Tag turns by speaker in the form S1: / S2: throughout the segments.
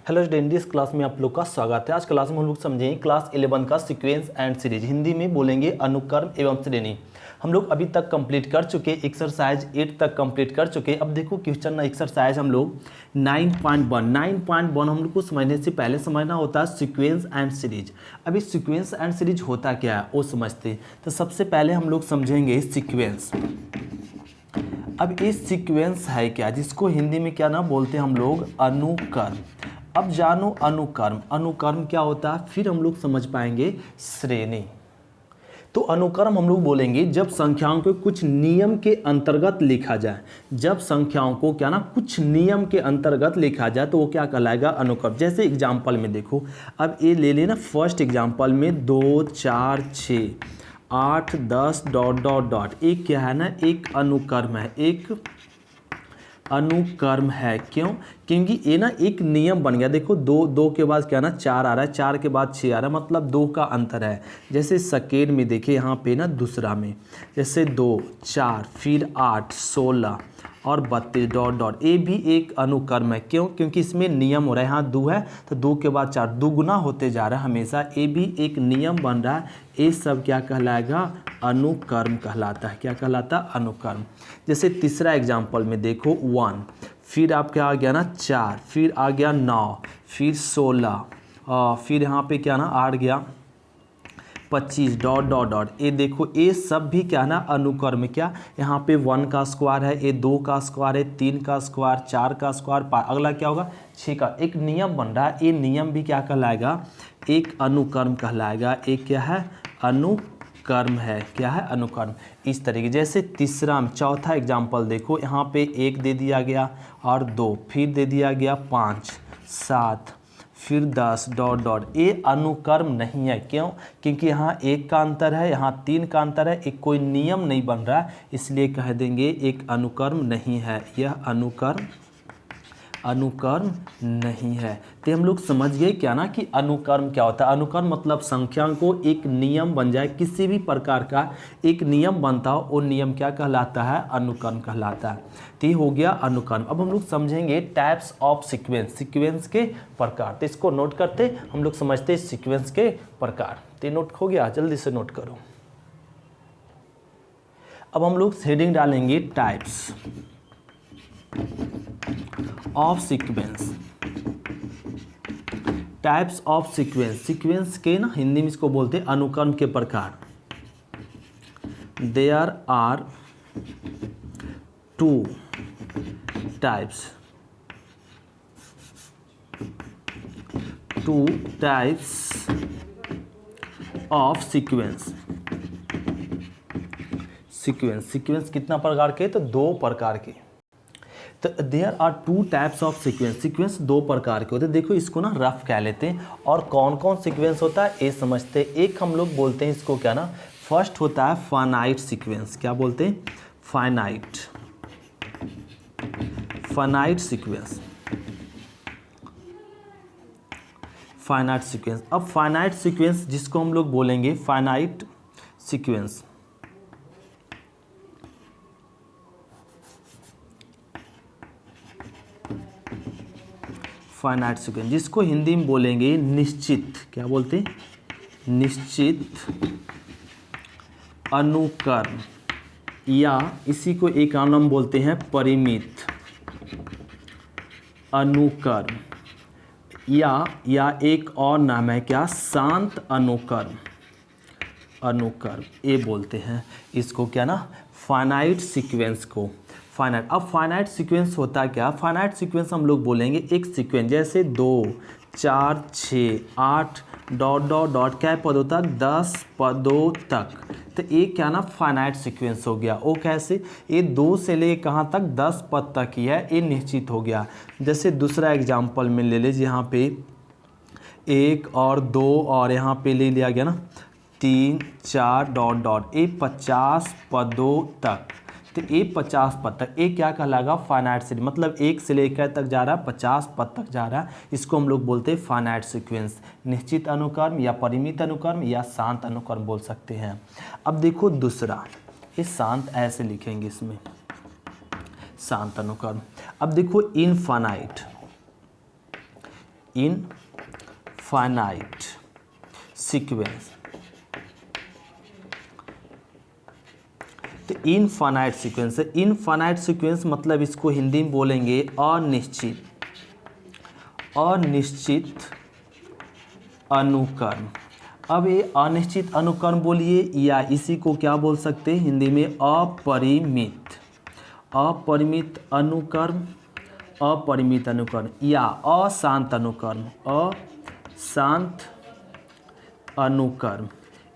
S1: Hello student, इस class में आप लोग का स्वागत है। आज क्लास में हम लोग समझेंगे क्लास 11 का सीक्वेंस एंड सीरीज, हिंदी में बोलेंगे अनुक्रम एवं श्रेणी। हम लोग अभी तक कंप्लीट कर चुके, एक्सरसाइज 8 तक कंप्लीट कर चुके। अब देखो क्वेश्चन एक्सरसाइज हम लोग 9.1 हम लोग को समझने से पहले समझना होता है सीक्वेंस एंड सीरीज। अभी सीक्वेंस एंड सीरीज होता क्या है वो समझते। तो सबसे पहले हम लोग समझेंगे सीक्वेंस। अब ये सीक्वेंस है क्या, जिसको हिंदी में क्या ना बोलते हैं हम लोग अनुक्रम। अब जानो अनुक्रम, अनुक्रम क्या होता है, फिर हम लोग समझ पाएंगे श्रेणी। तो अनुक्रम हम लोग बोलेंगे जब संख्याओं को कुछ नियम के अंतर्गत लिखा जाए। जब संख्याओं को क्या ना कुछ नियम के अंतर्गत लिखा जाए तो वो क्या कहलाएगा, अनुक्रम। जैसे एग्जाम्पल में देखो, अब ये ले लेना फर्स्ट एग्जाम्पल में 2 4 6 8 10 डॉट डॉट डॉट, एक क्या है ना, एक अनुक्रम है, एक अनुक्रम है। क्यों? क्योंकि ये ना एक नियम बन गया। देखो दो के बाद क्या ना 4 आ रहा है, 4 के बाद 6 आ रहा है, मतलब 2 का अंतर है। जैसे सेकेंड में देखिए यहाँ पे ना दूसरा में, जैसे 2 4 फिर 8 16 और 32 डॉट डॉट, ये भी एक अनुक्रम है। क्यों? क्योंकि इसमें नियम हो रहा है। यहाँ 2 है तो 2 के बाद 4, दुगुना होते जा रहा है हमेशा, ये भी एक नियम बन रहा है। ये सब क्या कहलाएगा, अनुक्रम कहलाता है। क्या कहलाता है, अनुक्रम। जैसे तीसरा एग्जाम्पल में देखो 1, फिर आपका आ गया ना 4, फिर आ गया 9, फिर 16, फिर यहाँ पे क्या ना 8 गया 25 डॉट डॉट डॉट। ये देखो ये सब भी क्या ना अनुक्रम। क्या यहाँ पे 1 का स्क्वायर है, ये 2 का स्क्वायर है, 3 का स्क्वायर, 4 का स्क्वायर, अगला क्या होगा 6 का। एक नियम बन रहा है, ये नियम भी क्या कहलाएगा, एक अनुक्रम कहलाएगा। एक क्या है, अनुक्रम है। क्या है, अनुक्रम। इस तरीके जैसे तीसरा चौथा एग्जाम्पल देखो, यहाँ पे 1 दे दिया गया और 2, फिर दे दिया गया 5 7 फिर 10 डॉट डॉट, ये अनुक्रम नहीं है। क्यों? क्योंकि यहाँ 1 का अंतर है, यहाँ 3 का अंतर है, एक कोई नियम नहीं बन रहा है, इसलिए कह देंगे एक अनुक्रम नहीं है। यह अनुक्रम नहीं है। तो हम लोग समझ गए क्या ना कि अनुक्रम क्या होता है। अनुक्रम मतलब संख्या को एक नियम बन जाए, किसी भी प्रकार का एक नियम बनता हो, वो नियम क्या कहलाता है, अनुक्रम कहलाता है। तो ये हो गया अनुक्रम। अब हम लोग समझेंगे टाइप्स ऑफ सीक्वेंस, सीक्वेंस के प्रकार। तो इसको नोट करते हम लोग समझते सीक्वेंस के प्रकार। तो नोट हो गया, जल्दी से नोट करो। अब हम लोग हेडिंग डालेंगे types of sequence. Types of sequence, sequence के ना हिंदी में इसको बोलते हैं अनुक्रम के प्रकार। There are 2 types, 2 types of sequence. Sequence कितना प्रकार के, तो 2 प्रकार के। तो there are 2 types of sequence, sequence 2 प्रकार के होते हैं। देखो इसको ना रफ कह लेते हैं, और कौन कौन सीक्वेंस होता है ये समझते हैं। एक हम लोग बोलते हैं इसको क्या ना, फर्स्ट होता है फाइनाइट सीक्वेंस। क्या बोलते हैं, फाइनाइट सीक्वेंस। Finite sequence. अब फाइनाइट सीक्वेंस जिसको हम लोग बोलेंगे फाइनाइट सीक्वेंस, फाइनाइट सीक्वेंस जिसको हिंदी में बोलेंगे निश्चित। क्या बोलते हैं, निश्चित अनुक्रम, या इसी को एक और नाम बोलते हैं परिमित अनुक्रम, या एक और नाम है क्या, शांत अनुक्रम। ये बोलते हैं इसको क्या ना, फाइनाइट सीक्वेंस को। फाइनाइट। अब फाइनाइट सीक्वेंस होता क्या, फाइनाइट सीक्वेंस हम लोग बोलेंगे एक सीक्वेंस जैसे 2 4 6 8 डॉट डॉट डॉट, क्या पद होता है, 10 पदों तक। तो ये क्या ना फाइनाइट सीक्वेंस हो गया। वो कैसे, ये 2 से ले कहाँ तक, 10 पद तक ही है, ये निश्चित हो गया। जैसे दूसरा एग्जाम्पल में ले लीजिए, यहाँ पे 1 और 2 और यहाँ पे ले लिया गया ना 3 4 डॉट डॉट, ये 50 पदों तक। तो ये 50 पद तक, ये क्या कहलाएगा, फाइनाइट सीरीज। मतलब 1 से लेकर तक जा रहा है, 50 पद तक जा रहा है, इसको हम लोग बोलते हैं फाइनाइट सीक्वेंस। निश्चित अनुक्रम या परिमित अनुक्रम या शांत अनुक्रम बोल सकते हैं। अब देखो दूसरा, ये शांत ऐसे लिखेंगे इसमें, शांत अनुक्रम। अब देखो इनफाइनाइट, इनफाइनाइट सीक्वेंस। तो इनफाइनाइट सीक्वेंस है। इनफाइनाइट सीक्वेंस मतलब इसको हिंदी में बोलेंगे अनिश्चित अनुक्रम। अब ये अनिश्चित अनुक्रम बोलिए या इसी को क्या बोल सकते हैं हिंदी में अपरिमित अनुक्रम, अपरिमित अनुक्रम या अशांत अनुक्रम, अशांत अनुक्रम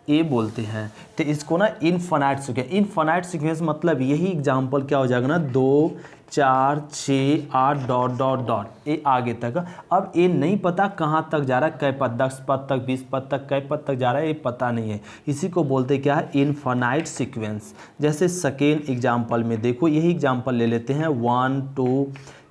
S1: ये बोलते हैं। तो इसको ना इनफाइनाइट सीक्वेंस, इनफाइनाइट सीक्वेंस मतलब यही एग्जाम्पल क्या हो जाएगा ना 2 4 6 8 डॉट डॉट डॉट ये आगे तक। अब ये नहीं पता कहाँ तक जा रहा है, कै पद 10 पद तक 20 पद तक कै पद तक जा रहा है ये पता नहीं है। इसी को बोलते क्या है इनफाइनाइट सीक्वेंस। जैसे सेकेंड एग्जाम्पल में देखो, यही एग्जाम्पल ले लेते हैं 1 2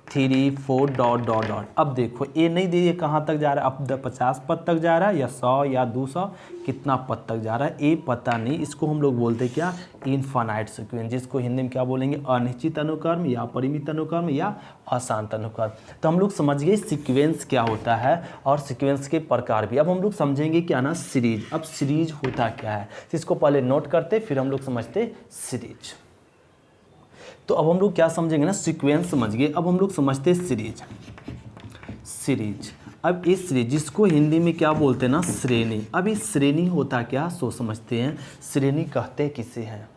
S1: 3 4 डॉट डॉट डॉट। अब देखो ये नहीं दीजिए कहाँ तक जा रहा है, अब 50 पद तक जा रहा है या 100 या 200 कितना पद तक जा रहा है ये पता नहीं। इसको हम लोग बोलते क्या इनफाइनाइट सीक्वेंस, जिसको हिंदी में क्या बोलेंगे अनिश्चित अनुक्रम या परिमित अनुक्रम या अशांत अनुक्रम। तो हम लोग समझ गए सीक्वेंस क्या होता है और सीक्वेंस के प्रकार भी। अब हम लोग समझेंगे क्या ना सीरीज। अब सीरीज होता क्या है इसको पहले नोट करते फिर हम लोग समझते सीरीज। तो अब हम लोग क्या समझेंगे ना सीक्वेंस समझ गए, अब हम लोग समझते हैं सीरीज। अब इस सीरीज जिसको हिंदी में क्या बोलते हैं ना श्रेणी। अब इस श्रेणी होता क्या सो समझते हैं। श्रेणी कहते किसे हैं,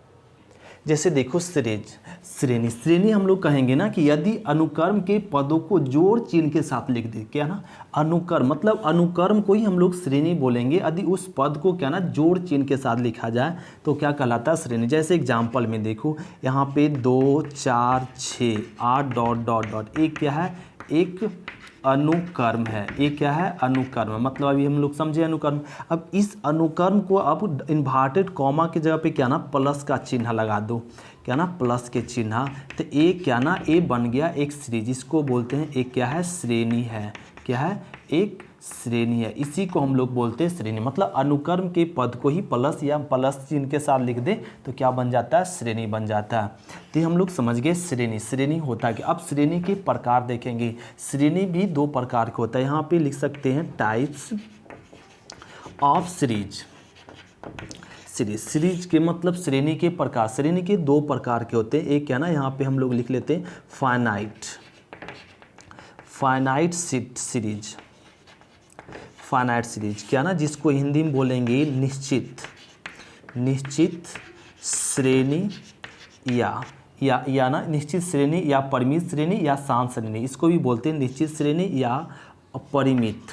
S1: जैसे देखो श्रेणी हम लोग कहेंगे ना कि यदि अनुक्रम के पदों को जोड़ चिन्ह के साथ लिख दे, क्या ना अनुक्रम मतलब अनुक्रम को ही हम लोग श्रेणी बोलेंगे। यदि उस पद को क्या ना जोड़ चिन्ह के साथ लिखा जाए तो क्या कहलाता है श्रेणी। जैसे एग्जाम्पल में देखो यहाँ पे 2 4 6 8 डॉट डॉट डॉट एक क्या है एक अनुक्रम है। ये क्या है अनुक्रम, मतलब अभी हम लोग समझे अनुक्रम। अब इस अनुक्रम को अब इन्वर्टेड कॉमा की जगह पे क्या ना प्लस का चिन्ह लगा दो, क्या ना प्लस के चिन्ह। तो ये क्या ना ये बन गया एक सीरीज, इसको बोलते हैं एक क्या है श्रेणी है। क्या है एक श्रेणी है, इसी को हम लोग बोलते हैं श्रेणी। मतलब अनुक्रम के पद को ही प्लस या प्लस चिन्ह के साथ लिख दे तो क्या बन जाता है श्रेणी बन जाता है। तो हम लोग समझ गए श्रेणी होता है कि अब श्रेणी के प्रकार देखेंगे। श्रेणी भी 2 प्रकार के होता है, यहाँ पे लिख सकते हैं टाइप्स ऑफ सीरीज। सीरीज के मतलब श्रेणी के प्रकार। श्रेणी के 2 प्रकार के होते हैं। एक क्या ना यहाँ पे हम लोग लिख लेते हैं फाइनाइट सीरीज क्या ना जिसको हिंदी में बोलेंगे निश्चित श्रेणी या ना निश्चित श्रेणी या परिमित श्रेणी या शांत श्रेणी, इसको भी बोलते हैं निश्चित श्रेणी या परिमित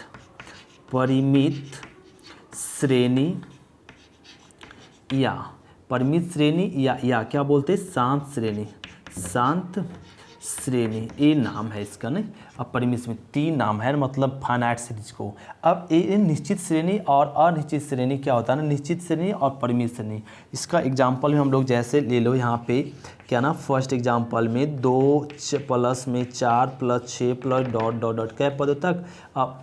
S1: श्रेणी या परिमित श्रेणी या क्या बोलते हैं शांत श्रेणी ये नाम है इसका नहीं। अब परिमित में 3 नाम है मतलब फाइनाइट सीरीज को। अब ये निश्चित श्रेणी और अनिश्चित श्रेणी क्या होता है ना निश्चित श्रेणी और परिमित श्रेणी। इसका एग्जांपल में हम लोग जैसे ले लो यहाँ पे क्या ना फर्स्ट एग्जांपल में 2 प्लस में 4 plus 6 plus dot dot dot कै पदों तक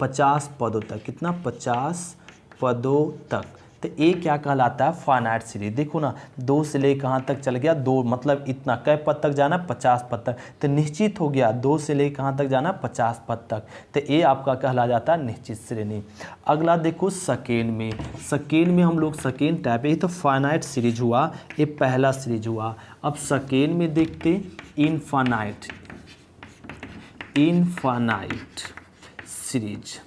S1: 50 पदों तक, कितना 50 पदों तक। तो ये क्या कहलाता है फाइनाइट सीरीज। देखो ना 2 से ले कहाँ तक चल गया 2 मतलब इतना कै पद तक जाना 50 पद तक। तो निश्चित हो गया 2 से ले कहाँ तक जाना 50 पद तक। तो ये आपका कहला जाता है निश्चित श्रेणी। अगला देखो सेकेंड में हम लोग सेकेंड टाइप, ये तो फाइनाइट सीरीज हुआ, ये पहला सीरीज हुआ। अब सेकेंड में देखते इनफाइनाइट सीरीज।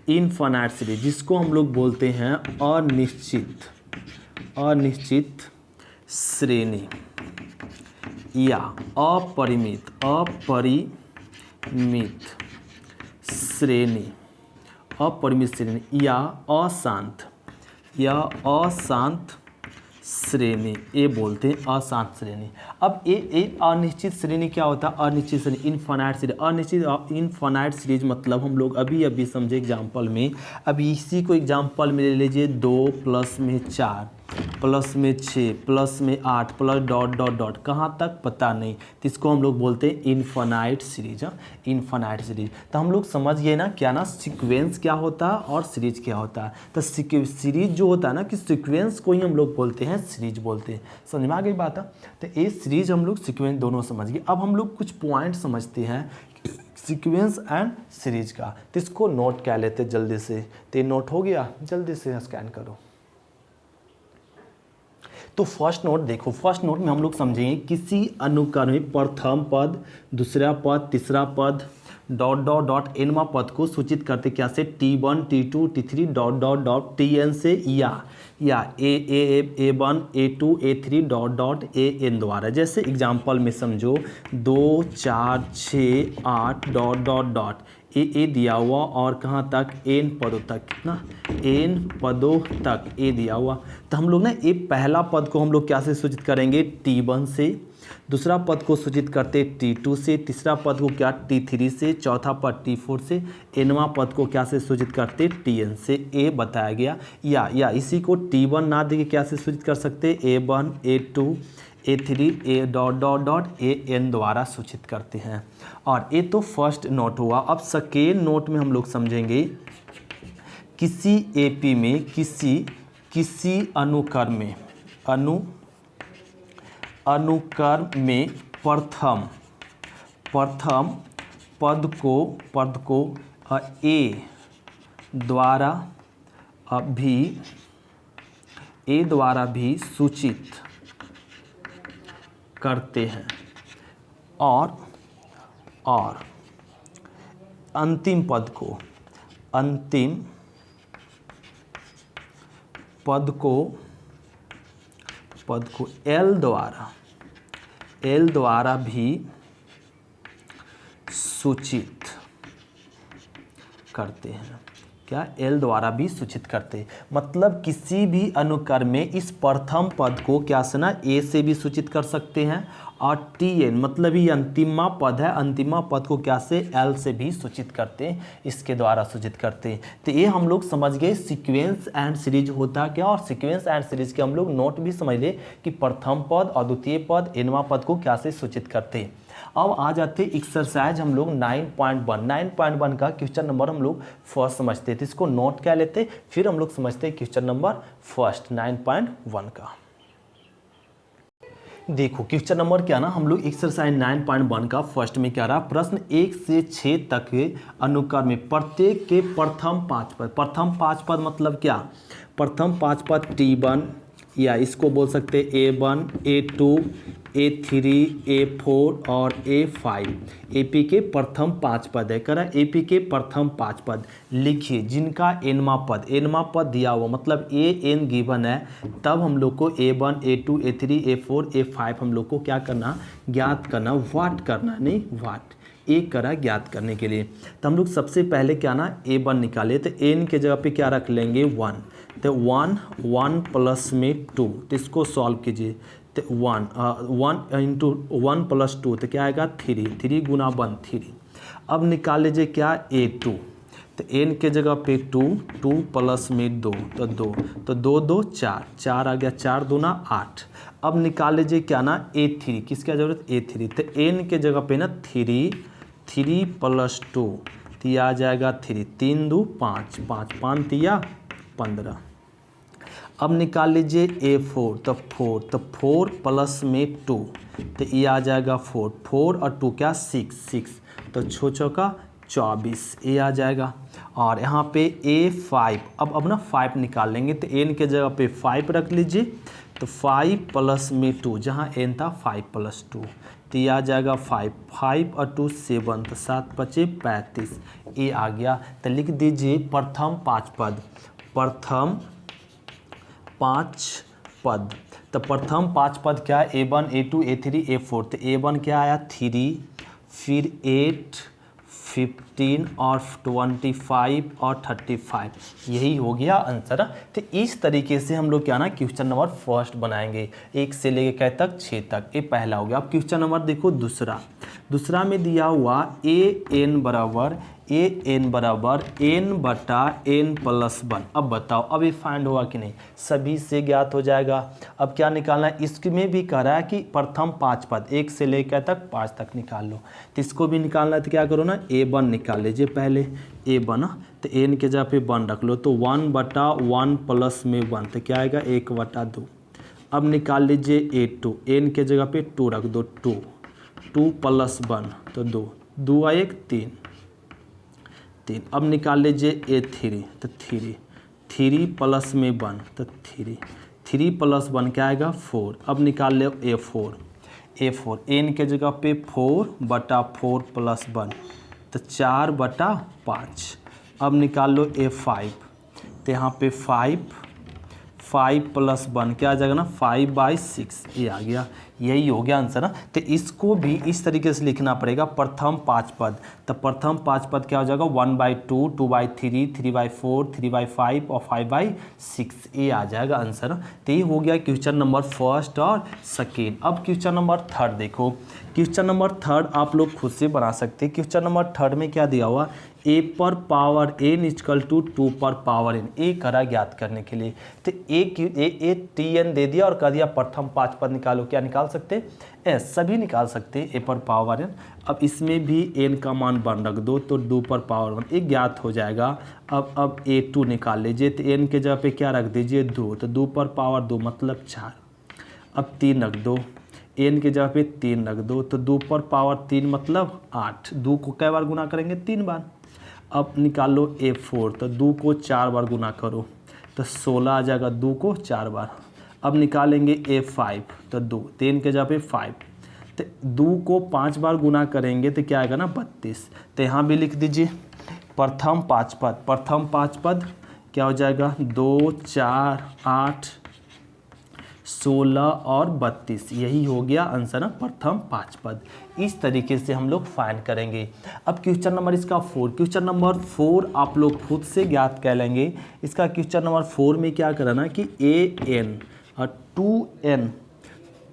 S1: इनफाइनाइट सीरीज जिसको हम लोग बोलते हैं अनिश्चित श्रेणी या अपरिमित श्रेणी या अशांत श्रेणी ये बोलते हैं अशांत श्रेणी। अब ये अनिश्चित श्रेणी क्या होता है अनिश्चित श्रेणी इनफाइनाइट सीरीज मतलब हम लोग अभी समझे एग्जांपल में। अब इसी को एग्जांपल में ले लीजिए 2 प्लस में 4 प्लस में 6 प्लस में 8 प्लस डॉट डॉट डॉट कहाँ तक पता नहीं, तो इसको हम लोग बोलते हैं इनफाइनाइट सीरीज। इनफाइनाइट सीरीज तो हम लोग समझ गए ना क्या ना सीक्वेंस क्या होता है और सीरीज क्या होता है। तो सीरीज जो होता है ना कि सीक्वेंस को ही हम लोग बोलते हैं सीरीज बोलते हैं। समझ में आ गई बात है। तो ये सीरीज हम लोग सीक्वेंस दोनों समझ गए। अब हम लोग कुछ पॉइंट समझते हैं सीक्वेंस एंड सीरीज का। तो इसको नोट क्या लेते जल्दी से, तो नोट हो गया, जल्दी से स्कैन करो। तो फर्स्ट नोट देखो, फर्स्ट नोट में हम लोग समझेंगे किसी अनुक्रम में प्रथम पद, दूसरा पद, तीसरा पद डॉट डॉट डॉट एनवा पद को सूचित करते क्या से, T1 T2 T3 dot dot dot Tn से या A1 A2 A3 dot dot AN द्वारा। जैसे एग्जांपल में समझो 2 4 6 8 डॉट डॉट डॉट ए दिया हुआ और कहाँ तक, एन पदों तक, कितना, एन पदों तक ए दिया हुआ। तो हम लोग ना ये पहला पद को हम लोग क्या से सूचित करेंगे, T1 से, दूसरा पद को सूचित करते T2 से, तीसरा पद को क्या T3 से, चौथा पद T4 से, एनवा पद को क्या से सूचित करते Tn से। ए बताया गया। या इसी को T1 ना देके क्या से सूचित कर सकते, A1 A2 A3 A dot dot dot AN द्वारा सूचित करते हैं। और ये तो फर्स्ट नोट हुआ। अब सेकेंड नोट में हम लोग समझेंगे किसी AP में किसी अनुक्रम में प्रथम पद को ए द्वारा भी सूचित करते हैं और अंतिम पद को एल द्वारा भी सूचित करते हैं। क्या, एल द्वारा भी सूचित करते, मतलब किसी भी अनुक्रम में इस प्रथम पद को क्या से ना ए से भी सूचित कर सकते हैं और Tn मतलब ये अंतिमा पद है, अंतिमा पद को क्या से, एल से भी सूचित करते हैं, इसके द्वारा सूचित करते हैं। तो ये हम लोग समझ गए सीक्वेंस एंड सीरीज होता क्या, और सीक्वेंस एंड सीरीज के हम लोग नोट भी समझ ले कि प्रथम पद और द्वितीय पद एनवा पद को क्या से सूचित करते हैं। अब आ जाते एक्सरसाइज हम लोग 9.1 का क्वेश्चन नंबर हम लोग फर्स्ट समझते थे, इसको नोट क्या लेते, फिर हम लोग समझते हैं क्वेश्चन नंबर फर्स्ट 9.1 का। देखो क्वेश्चन नंबर क्या ना, हम लोग एक्सरसाइज 9.1 का फर्स्ट में क्या रहा, प्रश्न 1 से 6 तक के अनुक्रम में प्रत्येक के प्रथम 5 पद, प्रथम 5 पद मतलब क्या, प्रथम 5 पद T1 या इसको बोल सकते A1 A2 A3 A4 और A5 AP के प्रथम 5 पद है। करा AP के प्रथम 5 पद लिखिए जिनका एनवा पद दिया हुआ, मतलब AN गिवन है, तब हम लोग को A1 A2 A3 A4 A5 हम लोग को क्या करना, ज्ञात करना, वाट करना, नहीं वाट एक करा ज्ञात करने के लिए। तो हम लोग सबसे पहले क्या ना A1 निकाले, तो n के जगह पे क्या रख लेंगे 1, तो 1 प्लस में 2, तो इसको सॉल्व कीजिए, तो 1 इंटू 1 प्लस 2 तो क्या आएगा 3 गुना 1 3। अब निकाल लीजिए क्या A2, तो n के जगह पे 2 प्लस में 2 तो 2 2 4 आ गया, 4 दूना 8। अब निकाल लीजिए क्या ना A3, किसका जरूरत A3, तो n के जगह पे ना 3 प्लस 2 तो आ जाएगा 3 2 5 5 तिया 15। अब निकाल लीजिए A4, तो 4 प्लस में 2 तो ये आ जाएगा 4 और 2 क्या 6 तो 6 का 24 ये आ जाएगा। और यहाँ पे A5, अब ना 5 निकाल लेंगे, तो n के जगह पे 5 रख लीजिए, तो 5 प्लस में 2 जहाँ n था 5 प्लस 2 तो ये आ जाएगा 5 और 2 7 तो 7 बचे 35 ये आ गया। तो लिख दीजिए प्रथम 5 पद, प्रथम 5 पद, तो प्रथम 5 पद क्या है A1 A2 A3 A4, तो A1 क्या आया 3, फिर 8 15 और 25 और 35, यही हो गया आंसर। तो इस तरीके से हम लोग क्या ना क्वेश्चन नंबर फर्स्ट बनाएंगे 1 से लेके क्या तक 6 तक, ये पहला हो गया। अब क्वेश्चन नंबर देखो दूसरा में दिया हुआ an बराबर n बटा n प्लस 1। अब बताओ अब ये फाइंड होगा कि नहीं, सभी से ज्ञात हो जाएगा। अब क्या निकालना है, इसमें भी कह रहा है कि प्रथम 5 पद 1 से लेकर तक 5 तक निकाल लो, तो इसको भी निकालना है तो क्या करो ना A1 निकाल लीजिए पहले, A1 तो n के जगह पे 1 रख लो, तो 1 बटा 1 प्लस में 1 तो क्या आएगा 1 बटा 2। अब निकाल लीजिए A2, n के जगह पे 2 रख दो, 2 प्लस 1 तो 2 2 आ 1 3 3। अब निकाल लीजिए A3 तो 3 प्लस में 1 तो 3 प्लस 1 क्या आएगा 4। अब निकाल ले A4 n के जगह पे 4/4 प्लस 1 तो 4/5। अब निकाल लो A5 तो यहाँ पे 5 प्लस 1 क्या आ जाएगा ना 5/6 ये आ गया। यही हो गया आंसर ना। तो इसको भी इस तरीके से लिखना पड़ेगा प्रथम 5 पद। तो प्रथम 5 पद क्या हो जाएगा 1/2 2/3 3/4 3/5 और 5/6 ये आ जाएगा आंसर। तो ये हो गया क्वेश्चन नंबर फर्स्ट और सेकेंड। अब क्वेश्चन नंबर थर्ड देखो। क्वेश्चन नंबर थर्ड आप लोग खुद से बना सकते हैं। क्वेश्चन नंबर थर्ड में क्या दिया हुआ a पर पावर n इक्वल टू 2 पर पावर n ए करा ज्ञात करने के लिए। तो ए tn दे दिया और कह दिया प्रथम 5 पद निकालो। क्या निकाल सकते एस सभी निकाल सकते a पर पावर n। अब इसमें भी n का मान 1 रख दो तो 2 पर पावर 1 एक ज्ञात हो जाएगा। अब a2 निकाल लीजिए तो n के जगह पे क्या रख दीजिए 2 तो 2 पर पावर 2 मतलब 4। अब 3 रख दो n के जगह पे 3 रख दो तो 2 पर पावर 3 मतलब 8। 2 को कै बार गुना करेंगे 3 बार। अब निकाल लो A4 तो 2 को 4 बार गुना करो तो 16 आ जाएगा 2 को 4 बार। अब निकालेंगे A5 तो 2 3 के जगह पे 5 तो 2 को 5 बार गुना करेंगे तो क्या आएगा ना 32। तो यहाँ भी लिख दीजिए प्रथम 5 पद। प्रथम 5 पद क्या हो जाएगा 2 4 8 16 और 32 यही हो गया आंसर ना प्रथम 5 पद। इस तरीके से हम लोग फाइंड करेंगे। अब क्वेश्चन नंबर इसका 4। क्वेश्चन नंबर 4 आप लोग खुद से ज्ञात कर लेंगे। इसका क्वेश्चन नंबर 4 में क्या करना कि an और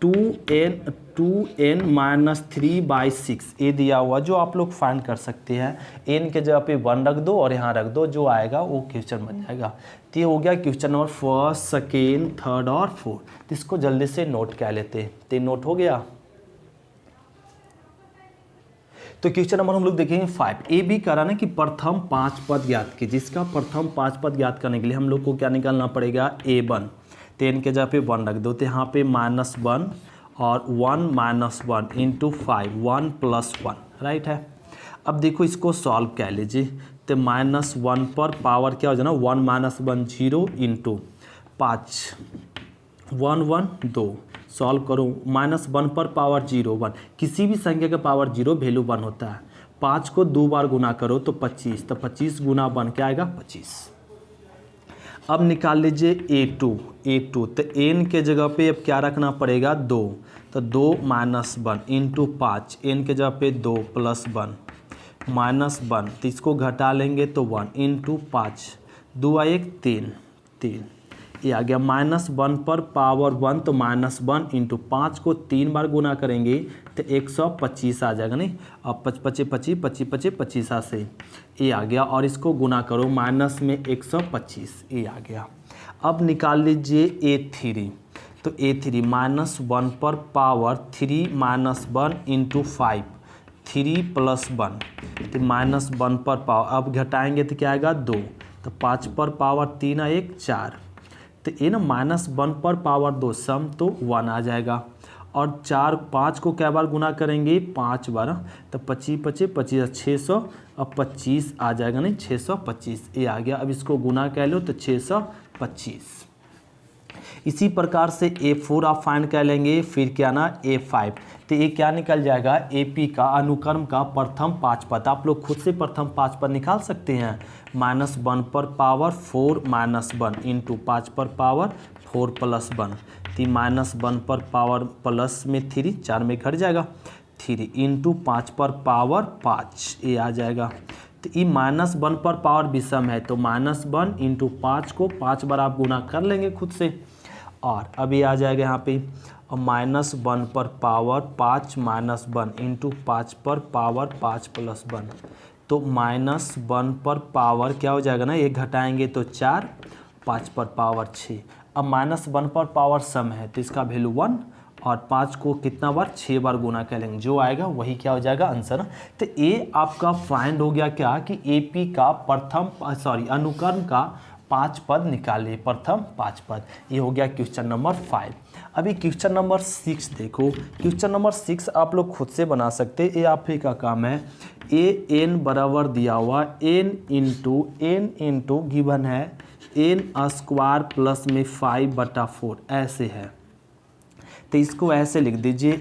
S1: 2n माइनस 3/6 ये दिया हुआ जो आप लोग फाइंड कर सकते हैं। n के जगह पे 1 रख दो और यहाँ रख दो जो आएगा वो क्वेश्चन बन जाएगा। तो ये हो गया question number first second third और फोर्थ। तो इसको जल्दी से नोट कर लेते हैं। तो नोट हो गया। तो क्वेश्चन नंबर हम लोग देखेंगे 5। ए भी करा ना कि प्रथम 5 पद ज्ञात कीजिए। जिसका प्रथम 5 पद ज्ञात करने के लिए हम लोग को क्या निकालना पड़ेगा A1 तो n के जगह पे 1 रख दो तो यहाँ पे -1 और 1 - 1 इंटू 5 1 + 1 राइट है। अब देखो इसको सॉल्व कर लीजिए तो -1 पर पावर क्या हो जाना 1 - 1 0 इंटू 5 1 1 2 सॉल्व करो। -1 पर पावर 0 1 किसी भी संख्या का पावर 0 वैल्यू 1 होता है। 5 को 2 बार गुना करो तो 25 तो 25 गुना 1 क्या आएगा 25। अब निकाल लीजिए A2 तो n के जगह पे अब क्या रखना पड़ेगा 2 तो 2 - 1 इंटू 5 n के जगह पे 2 + 1 -1 तो इसको घटा लेंगे तो 1 इंटू 5 2 आ 1 3 ये आ गया। -1 पर पावर 1 तो -1 इंटू 5 को 3 बार गुना करेंगे तो 125 आ जाएगा नहीं। अब 25 25 25 25 25 से ये आ गया और इसको गुना करो माइनस में 125 ये आ गया। अब निकाल लीजिए A3 तो A3 -1 पर पावर 3 - 1 इंटू 5 3 + 1 तो -1 पर पावर अब घटाएंगे तो क्या आएगा 2 तो 5 पर पावर 3 आ 1 4 तो ये ना -1 पर पावर 2 सम तो 1 आ जाएगा। और 5 को क्या बार गुना करेंगे 5 बार तो 25 25 25 600 अब 25 आ जाएगा नहीं 625 ये आ गया। अब इसको गुना कर लो तो 625। इसी प्रकार से A4 आप फाइंड कर लेंगे। फिर क्या ना A5 तो ये क्या निकल जाएगा AP का अनुक्रम का प्रथम 5 पद। आप लोग खुद से प्रथम 5 पद निकाल सकते हैं। -1 पर पावर 4 - 1 इंटू 5 पर पावर 4 + 1 तो -1 पर पावर प्लस में 3 4 में घट जाएगा 3 इंटू 5 पर पावर 5 ये आ जाएगा। तो ये -1 पर पावर विषम है तो -1 इंटू 5 को 5 बार आप गुना कर लेंगे खुद से। और अभी आ जाएगा यहाँ पे -1 पर पावर 5 - 1 इंटू 5 पर पावर 5 + 1 तो -1 पर पावर क्या हो जाएगा ना ये घटाएंगे तो 4 5 पर पावर 6। अब -1 पर पावर सम है तो इसका वैल्यू 1 और 5 को कितना बार 6 बार गुना कर लेंगे जो आएगा वही क्या हो जाएगा आंसर। तो ये आपका फाइंड हो गया क्या कि AP का अनुक्रम का 5 पद निकालिए प्रथम 5 पद। ये हो गया क्वेश्चन नंबर 5। अभी क्वेश्चन नंबर 6 देखो, क्वेश्चन नंबर 6 आप लोग खुद से बना सकते हैं, ये आप ही का काम है। ए एन बराबर दिया हुआ एन इंटू गिवन है एन स्क्वायर प्लस में 5/4 ऐसे है, तो इसको ऐसे लिख दीजिए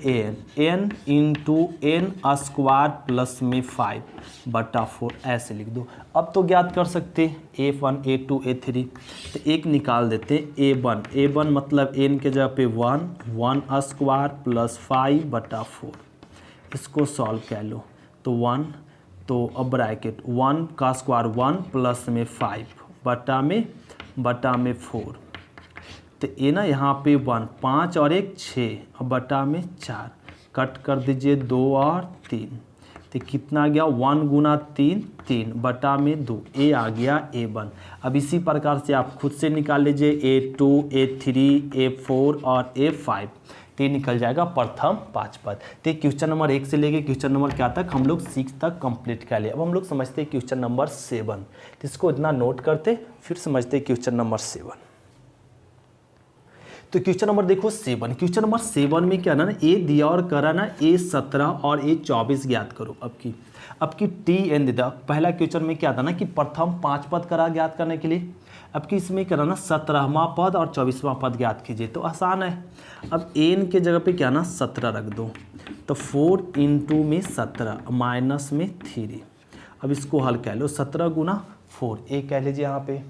S1: n into n square plus में 5/4 ऐसे लिख दो। अब तो ज्ञात कर सकते A1 A2 A3, तो एक निकाल देते A1 मतलब n के जगह पे 1 स्क्वायर प्लस 5/4, इसको सॉल्व कर लो तो 1, तो अब ब्रैकेट 1 का स्क्वायर 1 प्लस में 5 बटा में 4, तो ये ना यहाँ पे 1 5 और 1 6 अब बटा में 4 कट कर दीजिए 2 और 3, तो कितना गया 1 गुना 3 बटा में 2, ए आ गया A1। अब इसी प्रकार से आप खुद से निकाल लीजिए A2 A3 A4 और A5, तो ये निकल जाएगा प्रथम 5 पद। तो क्वेश्चन नंबर 1 से लेके क्वेश्चन नंबर क्या तक हम लोग 6 तक कंप्लीट कर लिए। अब हम लोग समझते हैं क्वेश्चन नंबर 7, तो इसको इतना नोट करते फिर समझते हैं क्वेश्चन नंबर 7। तो क्वेश्चन नंबर देखो 7, क्वेश्चन नंबर 7 में क्या ना ए दिया और करा ना A17 और A24 ज्ञात करो। अब की टी एन दिया। पहला क्वेश्चन में क्या था ना कि प्रथम 5 पद करा ज्ञात करने के लिए, अब की इसमें क्या ना 17वां पद और 24वां पद ज्ञात कीजिए, तो आसान है। अब एन के जगह पे क्या ना 17 रख दो, तो 4 इंटू में 17 माइनस में 3, अब इसको हल कह लो 17 गुना 4, ए कह लीजिए यहाँ पे,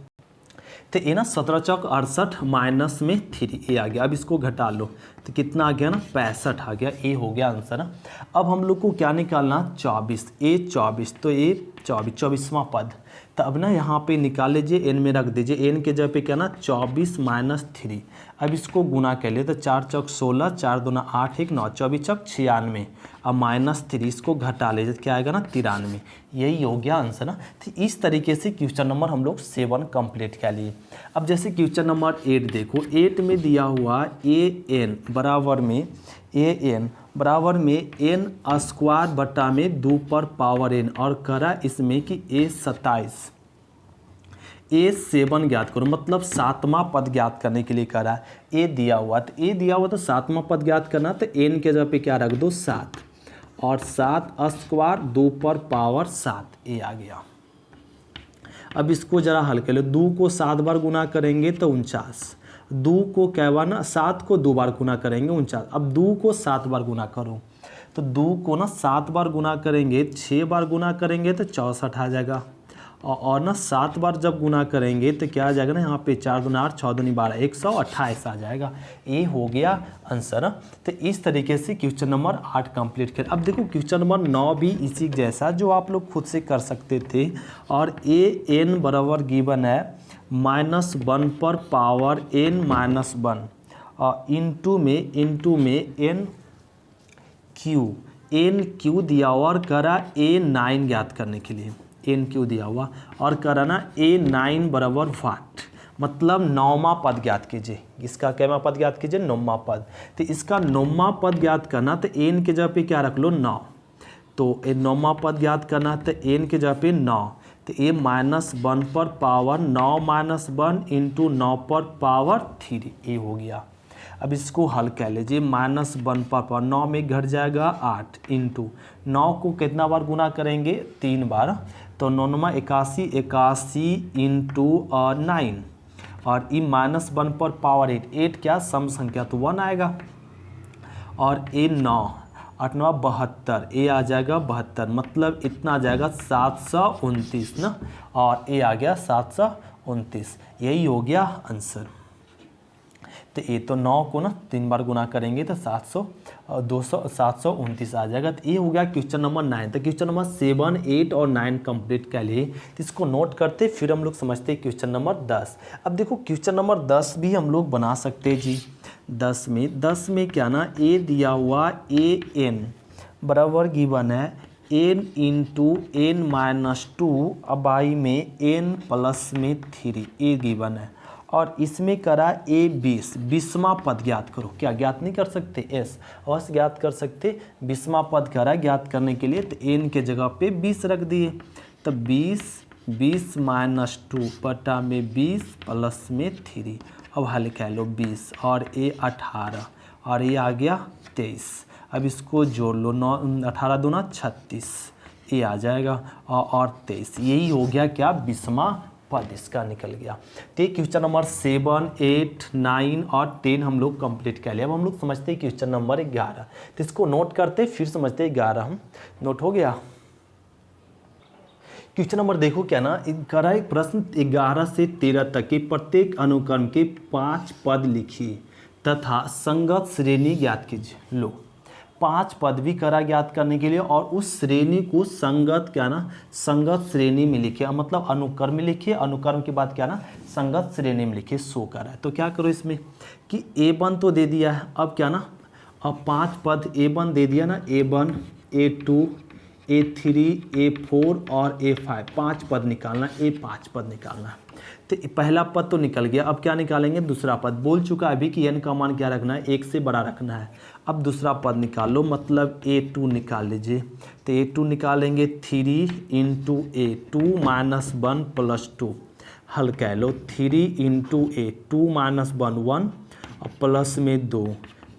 S1: तो ये ना 17 चौक 68 माइनस में 3 ए आ गया। अब इसको घटा लो तो कितना आ गया ना 65 आ गया, ए हो गया आंसर ना। अब हम लोग को क्या निकालना 24, ए 24, तो ए 24वां पद, तो अब ना यहाँ पे निकाल लीजिए एन में रख दीजिए, एन के जगह पे क्या ना 24 माइनस 3, अब इसको गुना कर लिए तो 4 चौक 16 4 दूना 8 1 9 24 चौक 96, अब माइनस 3 इसको घटा लीजिए क्या आएगा ना 93, यही हो गया आंसर ना। तो इस तरीके से क्वेश्चन नंबर हम लोग 7 कंप्लीट कर लिए। अब जैसे क्वेश्चन नंबर 8 देखो, 8 में दिया हुआ ए एन बराबर में एन स्क्वायर बटा में 2 पर पावर एन और करा इसमें कि A7 ज्ञात करो, मतलब 7वां पद ज्ञात करने के लिए करा। ए दिया हुआ तो 7वां पद ज्ञात करना, तो एन के जगह पे क्या रख दो 7 और 7 स्क्वायर 2 पर पावर 7, ए आ गया। अब इसको जरा हल कर लो, 2 को 7 बार गुना करेंगे तो 49, 2 को क्या हुआ ना 7 को 2 बार गुना करेंगे 49, अब 2 को 7 बार गुना करो, तो 2 को ना 7 बार गुना करेंगे 6 बार गुना करेंगे तो 64 आ जाएगा, और ना 7 बार जब गुना करेंगे तो क्या आ जाएगा ना यहाँ पे 4 दूनी 8 6 दूनी 12 128 आ जाएगा, ये हो गया आंसर। तो इस तरीके से क्वेश्चन नंबर 8 कंप्लीट कर। अब देखो क्वेश्चन नंबर 9 भी इसी जैसा जो आप लोग खुद से कर सकते थे, और ए एन बराबर गिवन है -1 पर पावर n -1 और इंटू में एन क्यू दिया हुआ और करा A9 ज्ञात करने के लिए, एन क्यू दिया हुआ और करा ना A9 बराबर वाट, मतलब 9वां पद ज्ञात कीजिए। इसका कैवा पद ज्ञात कीजिए 9वां पद, तो इसका 9वां पद ज्ञात करना, तो एन के जगह पे क्या रख लो 9, तो ए 9वां पद ज्ञात करना, तो एन के जगह पे 9, तो ए -1 पर पावर 9 -1 इंटू 9 पर पावर 3, ए हो गया। अब इसको हल कर लीजिए, -1 पर पावर 9 में घट जाएगा 8 इंटू 9 को कितना बार गुना करेंगे 3 बार, तो 9 81 इंटू 9 और ई -1 पर पावर 8 क्या सम संख्या तो 1 आएगा, और ए 9 8 9 72, ए आ जाएगा 72, मतलब इतना आ जाएगा 729 ना, और ए आ गया 729, यही हो गया आंसर। तो ये तो 9 को ना 3 बार गुना करेंगे तो 729 आ जाएगा। तो ये हो गया क्वेश्चन नंबर 9। तो क्वेश्चन नंबर 7, 8 और 9 कंप्लीट कर लिए, तो इसको नोट करते फिर हम लोग समझते हैं क्वेश्चन नंबर 10। अब देखो क्वेश्चन नंबर 10 भी हम लोग बना सकते हैं जी। 10 में क्या ना ए दिया हुआ ए एन बराबर गिवन है n इंटू n -2 अब आई में n प्लस में 3, ए गिवन है, और इसमें करा ए 20वां पद ज्ञात करो। क्या ज्ञात नहीं कर सकते, एस अवश्य ज्ञात कर सकते। 20वां पद करा ज्ञात करने के लिए, तो एन के जगह पे 20 रख दिए, तो 20 -2 बटा में 20 प्लस में 3, अब हल कह लो 20 और ए 18, और ये आ गया 23। अब इसको जोड़ लो, 9 18 दूना 36, ये आ जाएगा और 23। यही हो गया क्या, 20वां पद इसका निकल गया। तो ये क्वेश्चन नंबर 7, 8, 9 और 10 हम लोग कंप्लीट कर लिया। अब हम लोग समझते हैं क्वेश्चन नंबर 11। तो इसको नोट करते फिर समझते 11 हम। नोट हो गया। क्वेश्चन नंबर देखो क्या ना, करा एक प्रश्न 11 से 13 तक के प्रत्येक अनुक्रम के 5 पद लिखिए तथा संगत श्रेणी ज्ञात कीजिए। लो 5 पद भी करा ज्ञात करने के लिए और उस श्रेणी को संगत क्या ना, संगत श्रेणी में लिखिए, मतलब अनुक्रम में लिखिए, अनुक्रम के बाद क्या ना संगत श्रेणी में लिखिए। शो करा है तो क्या करो इसमें कि A1 तो दे दिया है, अब क्या ना, अब 5 पद A1 दे दिया ना, A1, A2, A3, A4 और A5 5 पद निकालना, A5 पद निकालना है। तो पहला पद तो निकल गया, अब क्या निकालेंगे, दूसरा पद। बोल चुका है अभी कि n का मान क्या रखना है, 1 से बड़ा रखना है। अब दूसरा पद निकाल लो, मतलब A2 निकाल लीजिए। तो A2 निकालेंगे 3 × A 2 - 1 + 2, हल कह लो 3 × A 2 - 1 1 और प्लस में 2,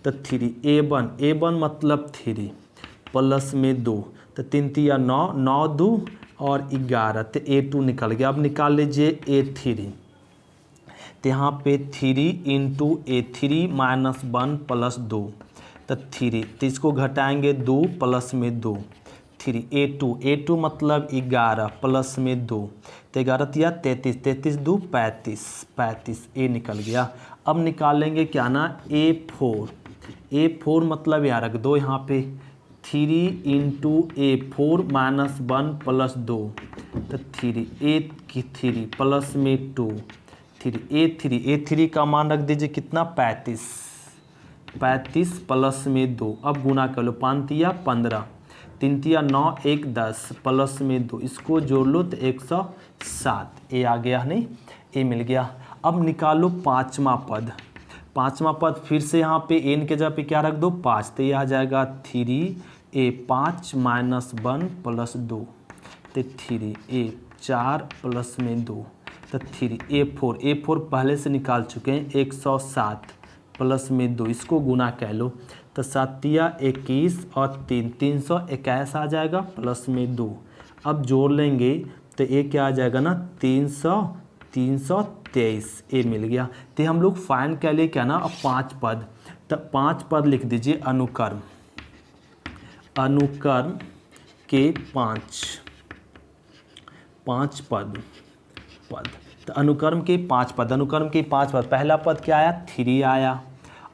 S1: तो 3 A1 मतलब 3 प्लस में 2, तो 3 तिया 9, 9 2 और 11, तो A2 निकल गया। अब निकाल लीजिए A3, तो यहाँ पे 3 × A3 - 1 + 2, तो 3, तो इसको घटाएंगे 2 प्लस में 2, 3 A2 मतलब 11 प्लस में 2, तो 11 तिया 33, 33 2 35, 35 ए निकल गया। अब निकालेंगे क्या ना A4 मतलब यहाँ रख दो, यहाँ पे 3 × A4 - 1 + 2, तो 3 प्लस में 2, 3 A3 का मान रख दीजिए कितना, 35 प्लस में 2। अब गुना कर लो, 5 तिया 15, 3 तिया 9, 1 10 प्लस में 2, इसको जोड़ लो तो 107, ए आ गया नहीं, ए मिल गया। अब निकालो 5वां पद। 5वां पद फिर से यहाँ पे n के जगह पे क्या रख दो, 5, तो ये आ जाएगा 3A5 - 1 + 2, तो 3A4 प्लस में 2, तो 3A4 पहले से निकाल चुके हैं, 107 प्लस में 2, इसको गुना कह लो, तो 7 तिया 21 और 3 321 आ जाएगा प्लस में 2। अब जोड़ लेंगे तो ये क्या आ जाएगा ना, 323, ए मिल गया। तो हम लोग फाइंड कर लिए क्या ना, अब 5 पद, तो 5 पद लिख दीजिए अनुक्रम के 5 पद। तो अनुक्रम के 5 पद, पहला पद क्या आया, 3 आया।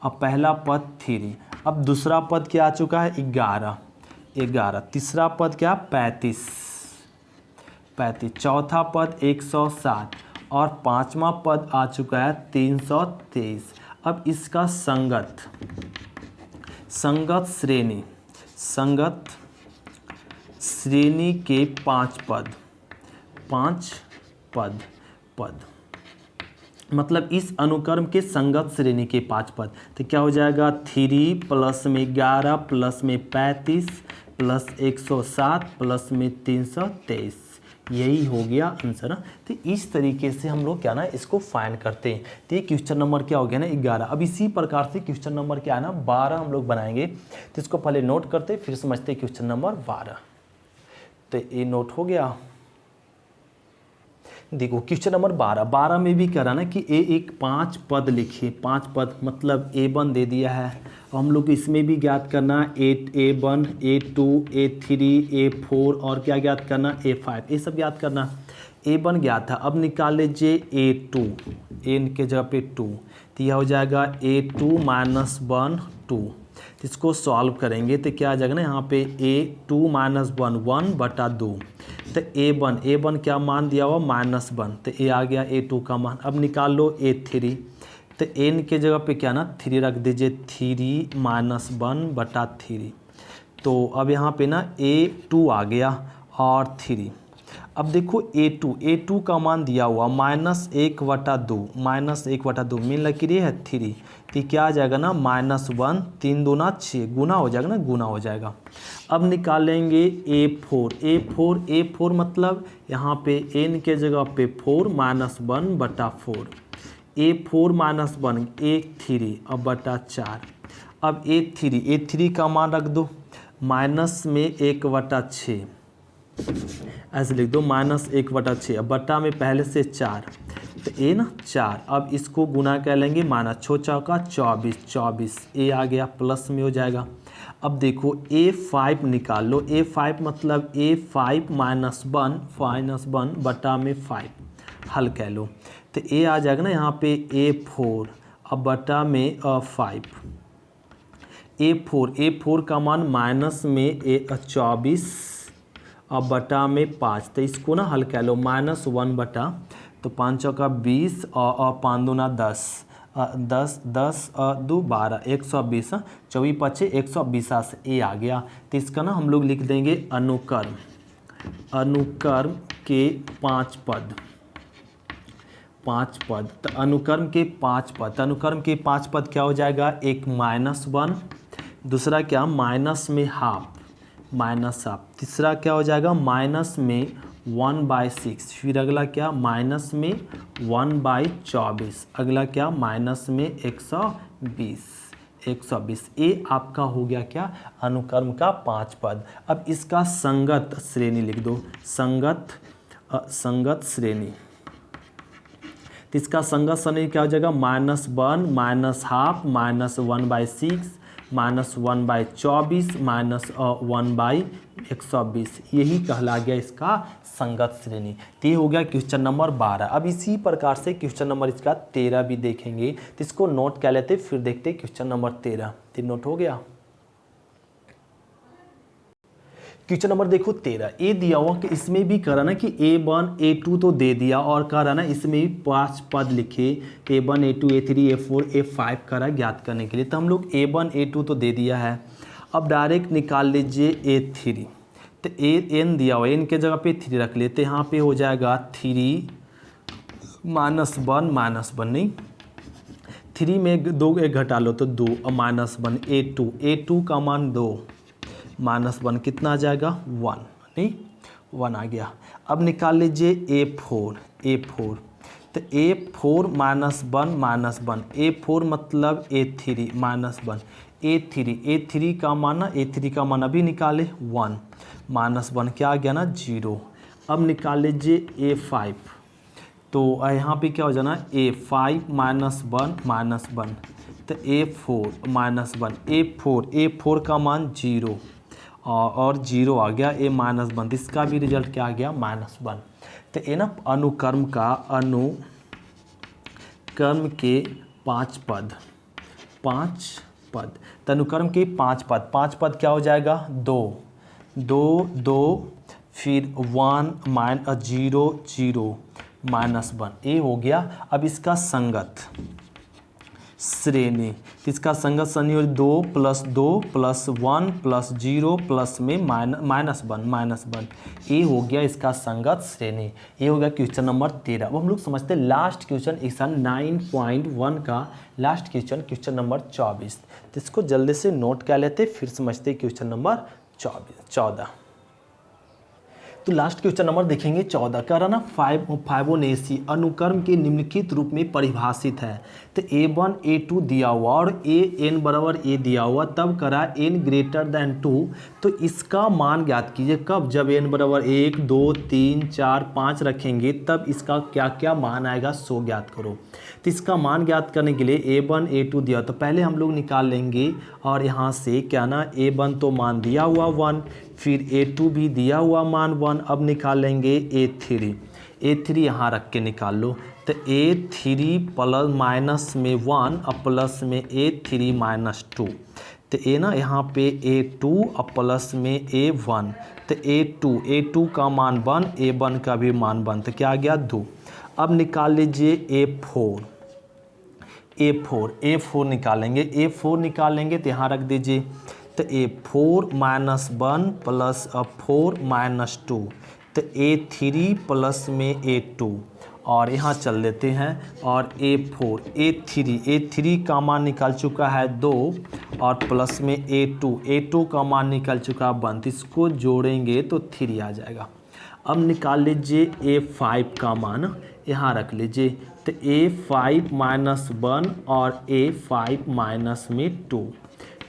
S1: अब पहला पद 3, अब दूसरा पद क्या आ चुका है, 11, तीसरा पद क्या, 35, चौथा पद 107 और 5वां पद आ चुका है 323। अब इसका संगत श्रेणी के 5 पद, मतलब इस अनुक्रम के संगत श्रेणी के 5 पद। तो क्या हो जाएगा, 3 प्लस में 11 प्लस में 35 प्लस 107 प्लस में 323, यही हो गया आंसर। तो इस तरीके से हम लोग क्या ना इसको फाइंड करते हैं। तो ये क्वेश्चन नंबर क्या हो गया ना, 11। अब इसी प्रकार से क्वेश्चन नंबर क्या है ना, 12 हम लोग बनाएंगे। तो इसको पहले नोट करते फिर समझते क्वेश्चन नंबर 12। तो ये नोट हो गया। देखो क्वेश्चन नंबर 12 में भी कह रहा ना कि एक 5 पद लिखिए, 5 पद मतलब A1 दे दिया है, हम लोग इसमें भी ज्ञात करना A1, A2, A3, A4 और क्या ज्ञात करना, A5, ये सब ज्ञात करना। A1 ज्ञात था, अब निकाल लीजिए A2, n के जगह पे 2, तो यह हो जाएगा A2 - 1 2। इसको सॉल्व करेंगे तो क्या आ जाएगा ना, यहाँ पे A2 - 1 1/2, तो A1 क्या मान दिया हुआ, -1, तो ये आ गया A2 का मान। अब निकाल लो A3, तो n के जगह पे क्या ना 3 रख दीजिए, 3 - 1/3। तो अब यहाँ पे ना A2 आ गया और 3। अब देखो A2 का मान दिया हुआ -1/2, मेन लकीर है 3, तो क्या आ जाएगा ना -1, 3 दूना 6, गुना हो जाएगा ना, गुना हो जाएगा। अब निकालेंगे A4 मतलब यहाँ पे n के जगह पे 4 - 1/4, A4 - 1 1 3 अब बटा 4। अब A3 का मान रख दो माइनस में 1/6, ऐसे लिख दो -1/6। अब बटा में पहले से 4, तो ए ना 4। अब इसको गुना कर लेंगे, माइनस 6 चौका 24, ए आ गया प्लस में हो जाएगा। अब देखो A5 निकाल लो, A5 मतलब A5 -1 बटा में 5, हल कह लो तो ए आ जाएगा ना यहाँ पे A4, अब बटा में 5, A4 का मान माइनस में 24 अब बटा में 5, तो इसको ना हल कह लो -1 बटा, तो 5 चौका 20 और 5 दूना 10, 10 2 12, 120, 24 5 120 से ए आ गया। तो इसका ना हम लोग लिख देंगे अनुक्रम के 5 पद, तो अनुक्रम के 5 पद क्या हो जाएगा, एक -1, दूसरा क्या माइनस में हाफ, तीसरा क्या हो जाएगा माइनस में 1/6, फिर अगला क्या माइनस में 1/24, अगला क्या माइनस में 120। ये आपका हो गया क्या अनुक्रम का 5 पद। अब इसका संगत श्रेणी लिख दो, संगत श्रेणी। तो इसका संगत श्रेणी क्या हो जाएगा -1 -हाफ -1/6 -1/24 -1/120, यही कहला गया इसका संगत श्रेणी। तो ये हो गया क्वेश्चन नंबर 12। अब इसी प्रकार से क्वेश्चन नंबर इसका 13 भी देखेंगे, तो इसको नोट कर लेते फिर देखते क्वेश्चन नंबर 13। तो नोट हो गया। क्वेश्चन नंबर देखो 13, ए दिया हुआ कि इसमें भी कह रहा ना कि A1 A2 तो दे दिया, और कह रहा ना इसमें भी 5 पद लिखे, A1 A2 A3 A4 A5 कह रहा ज्ञात करने के लिए। तो हम लोग A1 A2 तो दे दिया है, अब डायरेक्ट निकाल लीजिए A3। तो N दिया हुआ, N के जगह पे 3 रख लेते, यहाँ पे हो जाएगा 3 -1 नहीं, 3 में 2 एक घटा लो तो 2 और -1 A2 का मान 2 -1 कितना आ जाएगा 1 नहीं, 1 आ गया। अब निकाल लीजिए A4। तो A4 -1 A4 मतलब A3 -1 A3 का मान ना, A3 का मान अभी निकाले 1 -1 क्या आ गया ना 0। अब निकाल लीजिए A5, तो यहाँ पे क्या हो जाना A5 -1 तो A4 -1 A4 का मान 0 और 0 आ गया, A -1, इसका भी रिजल्ट क्या आ गया -1। तो ये ना अनुक्रम के 5 पद, तो अनुक्रम के 5 पद क्या हो जाएगा 2 फिर 1 0 -1, ये हो गया। अब इसका संगत श्रेणी, इसका संगत श्रेणी 2 + 2 + 1 + 0 प्लस में -1, ये हो गया इसका संगत श्रेणी। ये हो गया क्वेश्चन नंबर 13। अब हम लोग समझते हैं लास्ट क्वेश्चन एक्शन 9.1 का लास्ट क्वेश्चन नंबर 24। तो इसको जल्दी से नोट कर लेते फिर समझते क्वेश्चन नंबर 14। तो लास्ट क्वेश्चन नंबर देखेंगे 14 का रहा ना फाइबोनेची अनुक्रम के निम्नलिखित रूप में परिभाषित है। तो A1 A2 दिया हुआ और n बराबर a दिया हुआ, तब करा n > 2, तो इसका मान ज्ञात कीजिए। कब? जब n बराबर 1 2 3 4 5 रखेंगे तब इसका क्या क्या मान आएगा सो ज्ञात करो। तो इसका मान ज्ञात करने के लिए A1 A2 दिया, तो पहले हम लोग निकाल लेंगे, और यहाँ से क्या ना A1 तो मान दिया हुआ 1, फिर A2 भी दिया हुआ मान 1। अब निकाल लेंगे A3 यहाँ रख के निकाल लो। तो A3 प्लस माइनस में 1 और प्लस में A3 -2, तो ए ना यहाँ पे A2 और प्लस में A1, तो A2 का मान 1, A1 का भी मान 1, तो क्या आ गया 2। अब निकाल लीजिए A4 निकालेंगे। A4 निकालेंगे तो यहाँ रख दीजिए, तो A4 -1 प्लस 4 -2, तो A3 प्लस में A2, और यहाँ चल लेते हैं, और A3 का मान निकल चुका है 2, और प्लस में A2 का मान निकल चुका है 1, तो इसको जोड़ेंगे तो 3 आ जाएगा। अब निकाल लीजिए A5 का मान, यहाँ रख लीजिए, तो A5 -1 और A5 - 2,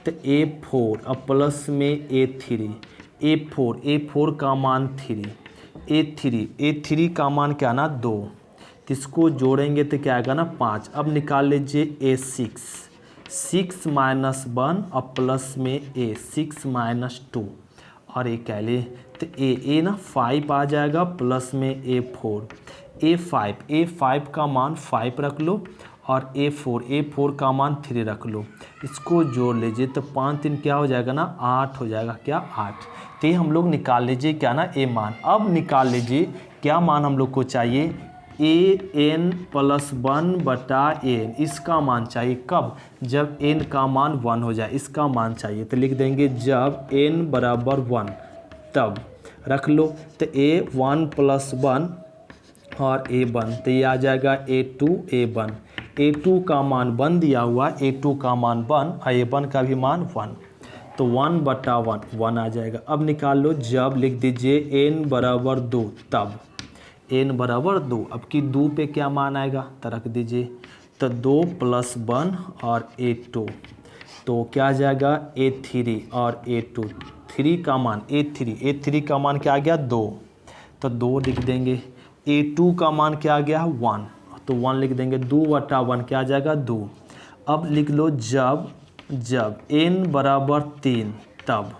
S1: तो A4 अब प्लस में A3, A4 का मान 3, A3 का मान क्या ना 2, इसको जोड़ेंगे तो क्या आएगा ना 5। अब निकाल लीजिए A6, 6 माइनस 1 और प्लस में A6 माइनस 2 और ये कह ले तो ए ना 5 आ जाएगा प्लस में A5 का मान 5 रख लो और A4 का मान 3 रख लो, इसको जोड़ लीजिए तो 5 3 क्या हो जाएगा ना 8 हो जाएगा, क्या 8। तो ये हम लोग निकाल लीजिए क्या ना ए मान। अब निकाल लीजिए क्या मान हम लोग को चाहिए, an + 1/n, इसका मान चाहिए कब, जब n का मान 1 हो जाए, इसका मान चाहिए। तो लिख देंगे जब n बराबर 1 तब रख लो, तो A1 + 1 और A1, तो ये आ जाएगा A2 का मान 1 दिया हुआ, A2 का मान 1 और A1 का भी मान 1, तो 1/1 आ जाएगा। अब निकाल लो, जब लिख दीजिए n बराबर 2 तब, n बराबर 2, अब की 2 पे क्या मान आएगा तो रख दीजिए, तो 2 + 1 और A2, तो क्या आ जाएगा A3 और A2, 3 का मान A3 का मान क्या आ गया 2, तो 2 लिख देंगे। A2 का मान क्या आ गया 1, तो 1 लिख देंगे, 2/1 क्या आ जाएगा 2। अब लिख लो जब n बराबर 3 तब,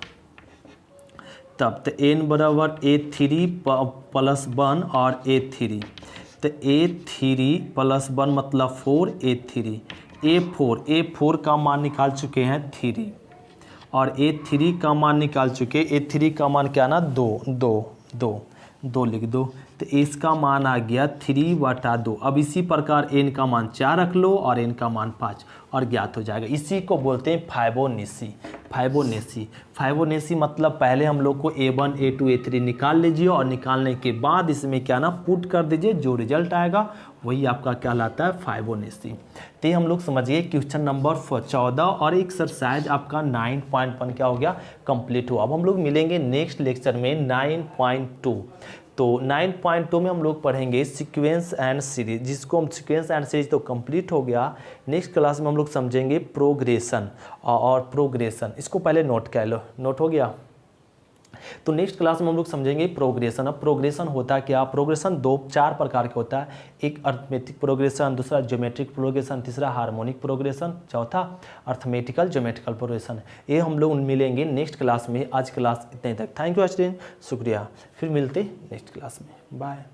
S1: तो n बराबर A3 + 1 और A3, तो A3 + 1 मतलब 4, A3 A4 का मान निकाल चुके हैं 3 और A3 का मान निकाल चुके, A3 का मान क्या ना 2 लिख दो, तो इसका मान आ गया 3/2। अब इसी प्रकार n का मान 4 रख लो और n का मान 5 और ज्ञात हो जाएगा। इसी को बोलते हैं फाइबोनेसी मतलब पहले हम लोग को A1 A2 A3 निकाल लीजिए और निकालने के बाद इसमें क्या ना पुट कर दीजिए, जो रिजल्ट आएगा वही आपका कहलाता है फाइबोनेसी। तो ये हम लोग समझ गए क्वेश्चन नंबर 14 और एक्सरसाइज आपका 9.1 क्या हो गया कंप्लीट हुआ। अब हम लोग मिलेंगे नेक्स्ट लेक्चर में 9.2। तो 9.2 में हम लोग पढ़ेंगे सीक्वेंस एंड सीरीज, जिसको हम सीक्वेंस एंड सीरीज तो कंप्लीट हो गया। नेक्स्ट क्लास में हम लोग समझेंगे प्रोग्रेशन और प्रोग्रेशन, इसको पहले नोट कर लो, नोट हो गया। तो नेक्स्ट क्लास में हम लोग समझेंगे प्रोग्रेशन। अब प्रोग्रेशन होता क्या, प्रोग्रेशन 4 प्रकार के होता है, एक अर्थमेटिक प्रोग्रेशन, दूसरा ज्योमेट्रिक प्रोग्रेशन, तीसरा हार्मोनिक प्रोग्रेशन, चौथा अर्थमेटिकल ज्योमेट्रिकल प्रोग्रेशन। ये हम लोग मिलेंगे नेक्स्ट क्लास में। आज क्लास इतने तक, थैंक यू स्टूडेंट, शुक्रिया, फिर मिलते नेक्स्ट क्लास में, बाय।